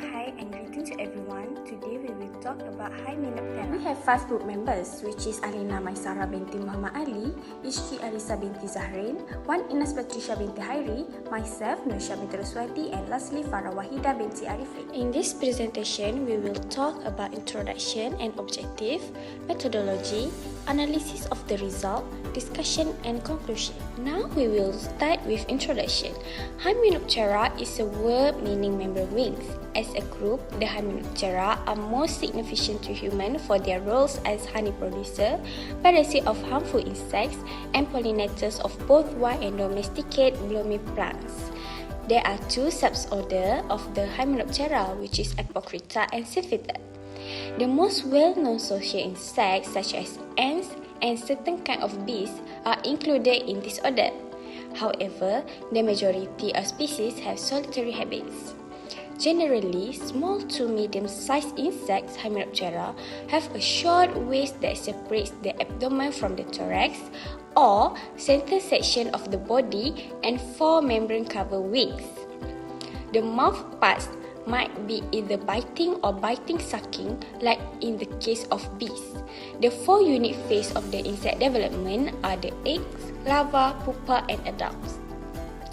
Hi and greetings to everyone. Today we will talk about Hymenoptera. We have 5 group members, which is Alina Maisara binti Muhammad Ali, Ishki Arisa binti Zahrin, Wan Inas Patricia binti Hairi, myself Nusha binti Ruswati, and lastly Farah Wahida binti Arifin. In this presentation, we will talk about introduction and objective, methodology, analysis of the result, discussion and conclusion. Now we will start with introduction. Hymenoptera is a word meaning member wings. As a group, the Hymenoptera are most significant to humans for their roles as honey producer, parasite of harmful insects, and pollinators of both wild and domesticated blooming plants. There are 2 suborders of the Hymenoptera, which is Apocrita and Syphida. The most well-known social insects such as ants and certain kind of bees are included in this order. However, the majority of species have solitary habits. Generally, small to medium-sized insects, Hymenoptera, have a short waist that separates the abdomen from the thorax or center section of the body and 4 membrane-covered wings. The mouth parts might be either biting or biting-sucking, like in the case of bees. The 4 unique phases of the insect development are the eggs, larvae, pupa, and adults.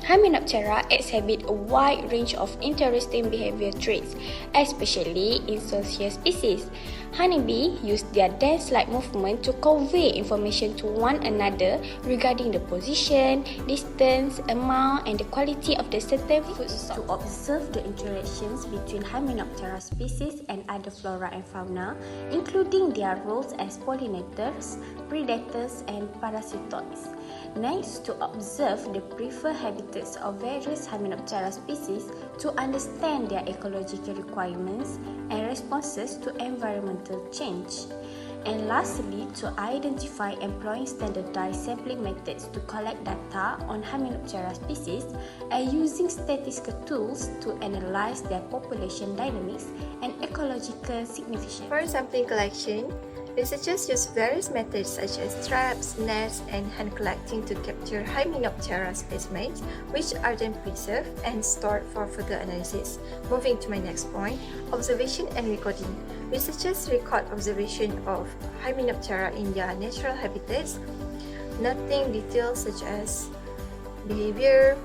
Hymenoptera exhibit a wide range of interesting behavior traits, especially in social species. Honeybees use their dance-like movement to convey information to one another regarding the position, distance, amount, and the quality of the certain food source. To observe the interactions between Hymenoptera species and other flora and fauna, including their roles as pollinators, predators, and parasitoids. Next, to observe the preferred habitats of various Hymenoptera species to understand their ecological requirements and responses to environmental change. And lastly, to identify employing standardized sampling methods to collect data on Hymenoptera species and using statistical tools to analyze their population dynamics and ecological significance. For sampling collection, researchers use various methods such as traps, nets, and hand collecting to capture Hymenoptera specimens, which are then preserved and stored for further analysis. Moving to my next point, observation and recording. Researchers record observation of Hymenoptera in their natural habitats, noting details such as behavior,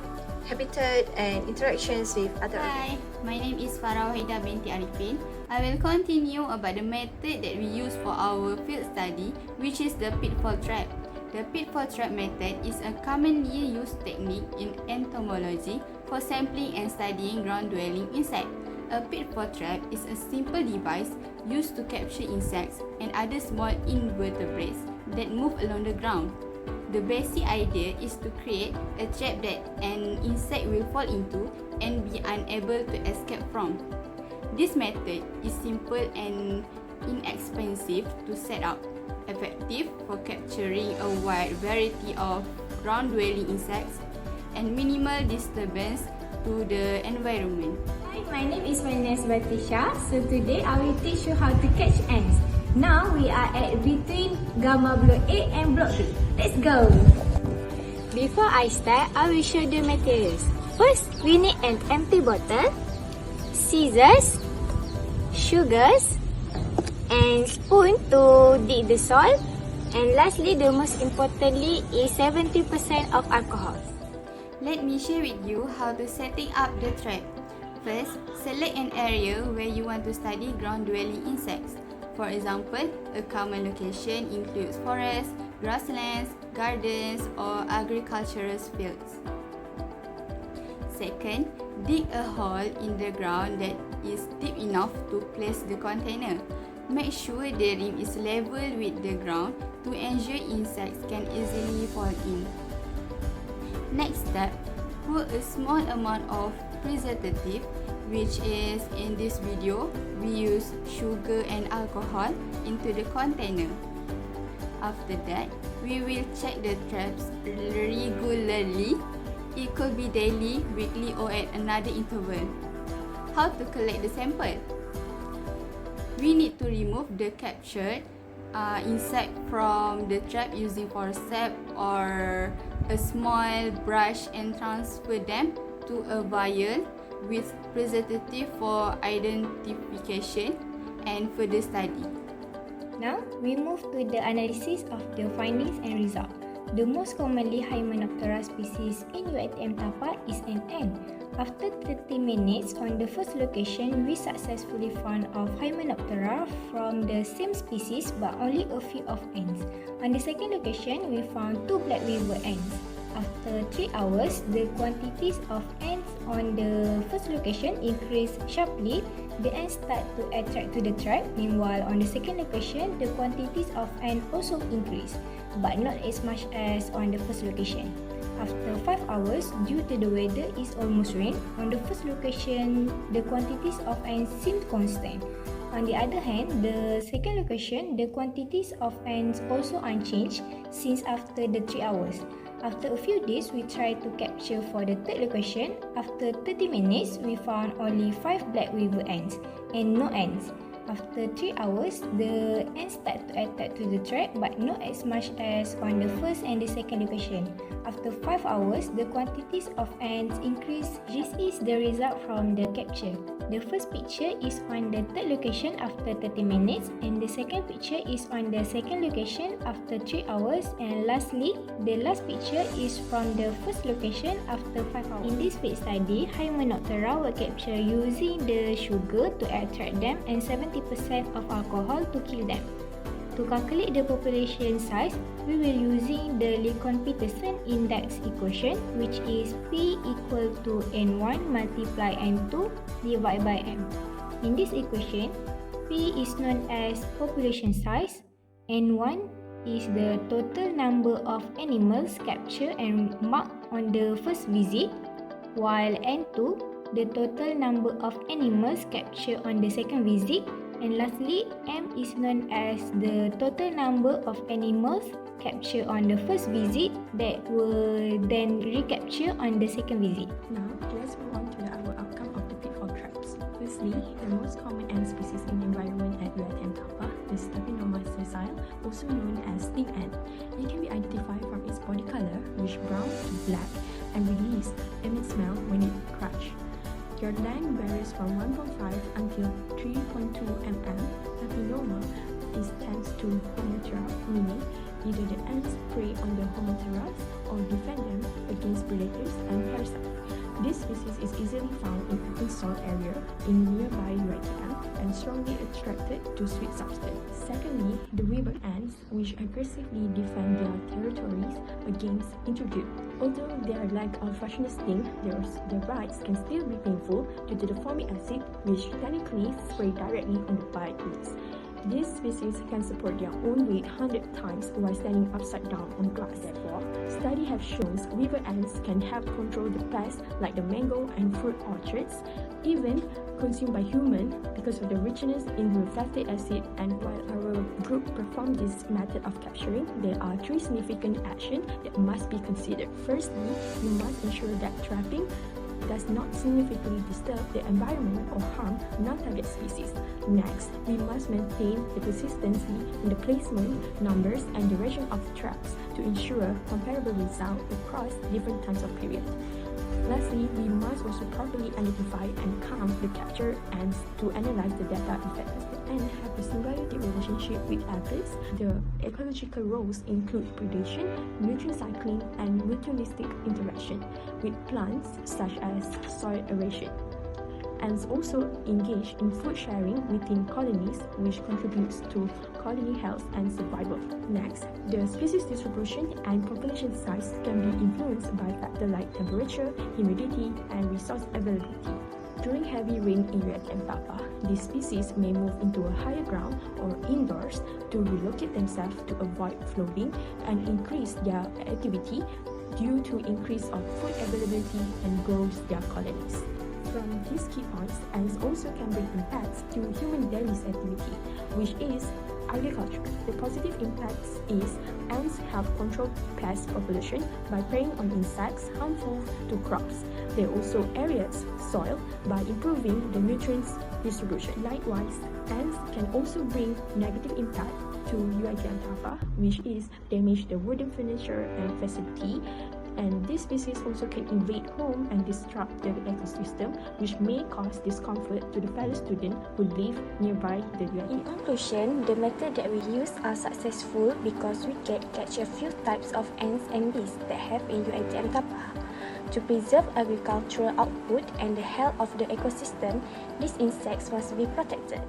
habitat, and interactions with other Hi, my name is Farah Wahida binti Arifin. I will continue about the method that we use for our field study, which is the pitfall trap. The pitfall trap method is a commonly used technique in entomology for sampling and studying ground-dwelling insects. A pitfall trap is a simple device used to capture insects and other small invertebrates that move along the ground. The basic idea is to create a trap that an insect will fall into and be unable to escape from. This method is simple and inexpensive to set up, effective for capturing a wide variety of ground-dwelling insects, and minimal disturbance to the environment. Hi, my name is Patricia. So today I will teach you how to catch ants. Now we are at between Gamma Block A and Block B. Let's go! Before I start, I will show the materials. First, we need an empty bottle, scissors, sugars, and spoon to dig the salt. And lastly, the most importantly is 70% of alcohol. Let me share with you how to setting up the trap. First, select an area where you want to study ground-dwelling insects. For example, a common location includes forests, grasslands, gardens, or agricultural fields. Second, dig a hole in the ground that is deep enough to place the container. Make sure the rim is level with the ground to ensure insects can easily fall in. Next step, put a small amount of preservative, which is in this video, we use sugar and alcohol, into the container. After that, we will check the traps regularly. It could be daily, weekly, or at another interval. How to collect the sample? We need to remove the captured insect from the trap using forceps or a small brush and transfer them to a vial with representative for identification and further study. Now, we move to the analysis of the findings and results. The most commonly Hymenoptera species in UiTM Tapa is an ant. After 30 minutes on the first location, we successfully found of Hymenoptera from the same species but only a few of ants. On the second location, we found 2 black weaver ants. After 3 hours, the quantities of ants on the first location increased sharply. The ants start to attract to the trap. Meanwhile, on the second location, the quantities of ants also increased, but not as much as on the first location. After 5 hours, due to the weather is almost rain, on the first location, the quantities of ants seemed constant. On the other hand, the second location, the quantities of ants also unchanged since after the 3 hours. After a few days, we tried to capture for the third location. After 30 minutes, we found only 5 black weaver ants and no ants. After 3 hours, the ants start to attack to the trap but not as much as on the first and the second location. After 5 hours, the quantities of ants increased. This is the result from the capture. The first picture is on the third location after 30 minutes and the second picture is on the second location after 3 hours, and lastly, the last picture is from the first location after 5 hours. In this field study, Hymenoptera were captured using the sugar to attract them and 70% of alcohol to kill them. To calculate the population size, we will using the Lincoln-Peterson index equation, which is P equal to N1 multiply N2 divided by M. In this equation, P is known as population size, N1 is the total number of animals captured and marked on the first visit, while N2 the total number of animals captured on the second visit, and lastly, M is known as the total number of animals captured on the first visit that were then recaptured on the second visit. Now, let's move on to our outcome of the pitfall traps. Firstly, the most common ant species in the environment at UiTM Tapa is Hymenoptera sessile, also known as stick ant. It can be identified from its body color, which brown to black, and release emit smell when it crush. Their length varies from 1.5 until 3.2 mm. Hymenoptera is tends to Hymenoptera, meaning either the ants prey on the Hymenoptera or defend them against predators and parasites. This species is easily found in open soil area in nearby UiTM and strongly attracted to sweet substance. Secondly, the weaver ants, which aggressively defend their territories against intruders. Although their lack of functional sting, their bites can still be painful due to the formic acid, which technically spray directly on the bite roots. These species can support their own weight 100 times while standing upside down on grass. Therefore, studies have shown weaver ants can help control the pests like the mango and fruit orchards, even consumed by humans because of the richness in the fatty acid. And while our group performed this method of capturing, there are 3 significant actions that must be considered. Firstly, you must ensure that trapping does not significantly disturb the environment or harm non-target species. Next, we must maintain the consistency in the placement, numbers, and duration of traps to ensure comparable results across different times of period. Lastly, we must also properly identify and count the captured ants to analyze the data effectively and have a symbiotic relationship with others. The ecological roles include predation, nutrient cycling, and mutualistic interaction with plants such as soil aeration. Ants also engage in food sharing within colonies, which contributes to colony health and survival. Next, the species distribution and population size can be influenced by factors like temperature, humidity, and resource availability. During heavy rain in UiTM Tapa, these species may move into a higher ground or indoors to relocate themselves to avoid flooding and increase their activity due to increase of food availability and grows their colonies. From these key points, ants also can bring impacts to human daily activity, which is agriculture. The positive impacts is ants help control pest population by preying on insects harmful to crops. They also aerate soil by improving the nutrients distribution. Likewise, ants can also bring negative impact to UiTM Tapa, which is damage the wooden furniture and facility And these species also can invade home and disrupt the ecosystem, which may cause discomfort to the fellow student who live nearby the In habitat. conclusion, the method that we use are successful because we can catch a few types of ants and bees that have in UiTM Tapah. To preserve agricultural output and the health of the ecosystem, these insects must be protected.